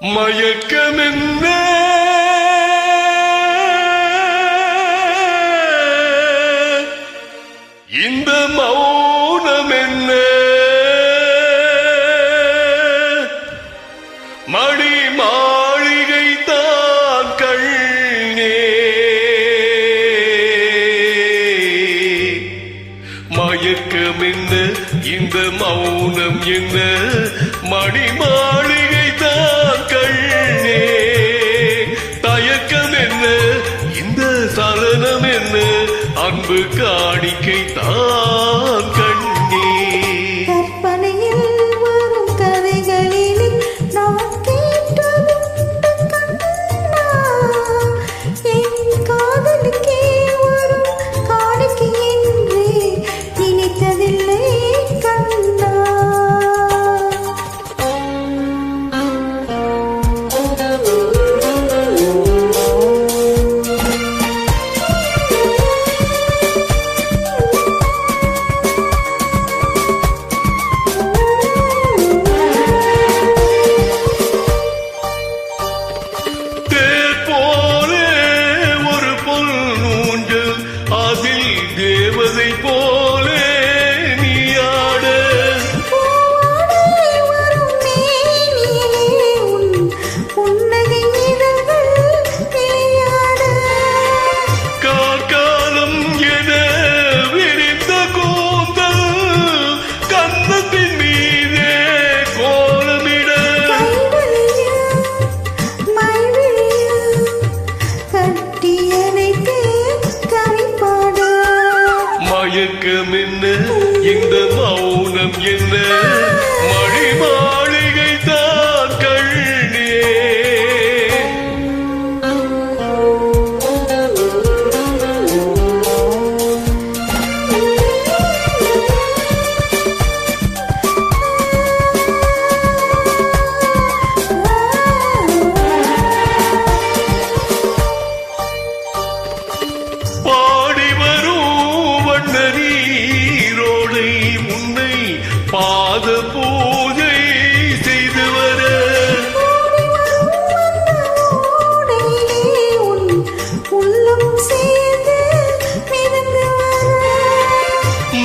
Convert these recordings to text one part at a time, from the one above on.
மயக்கமென்ன இந்த மௌனமென்ன மடி மாளிகை தான் கண்ணே மயக்கமென்ன இந்த மௌனம் என்ன மடி மாளிகை தான் கண்ணே தயக்கம் என்ன இந்த சலனம் என்ன அன்பு காணிக்கை தான் கண்ணே கற்பனையில் வரும் கதைகளிலே நான் கேட்டதும் கண்ணா என் காதலுக்கே வரும் காணிக்கை என்று நினைத்ததில்லை கண்ணா தேவதை போலே நீயாட காக்காலம் என விரிந்த கூந்தல் கன்னத்தின் மீதே கோலமிட மயக்கம் என்ன இந்த மௌனம் என்ன மழை மாளிகை தான் கண்ணே பாடி வரும் வண்ண நீரோடை முன்னை பாத பூஜை செய்து வர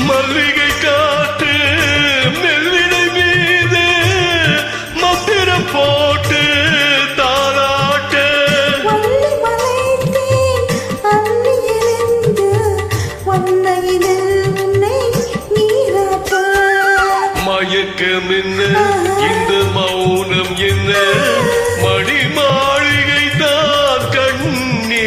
மல்லிகை காட்டு மெல்லிடை மீது மந்திரம் போட்டு தாளாட்ட மயக்கம் என்ன இந்த மௌனம் என்ன மடி மாளிகை தான் கண்ணே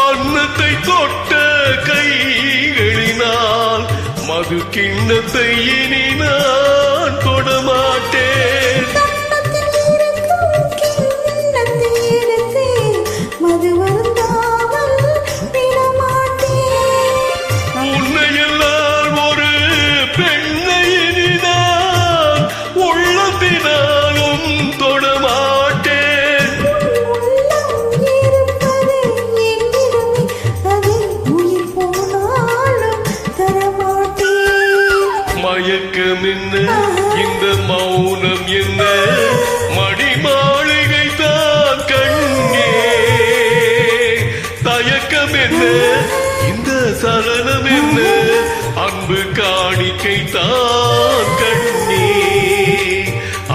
அன்னத்தை தொட்ட கைகளினால் மது கிண்ணத்தை இனி நான் தொடமாட்டேன் உன்னையெல்லாம் ஒரு பெண்ணை இனி நான் உள்ளத்தினாலும் தொடமாட்டேன் மயக்கம் என்ன இந்த மௌனம் என்ன மடி மாளிகை தான் கண்ணே தயக்கம் என்ன இந்த சலனம் என்ன அன்பு காணிக்கை தான் கண்ணே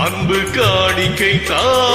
அன்பு காணிக்கை தான்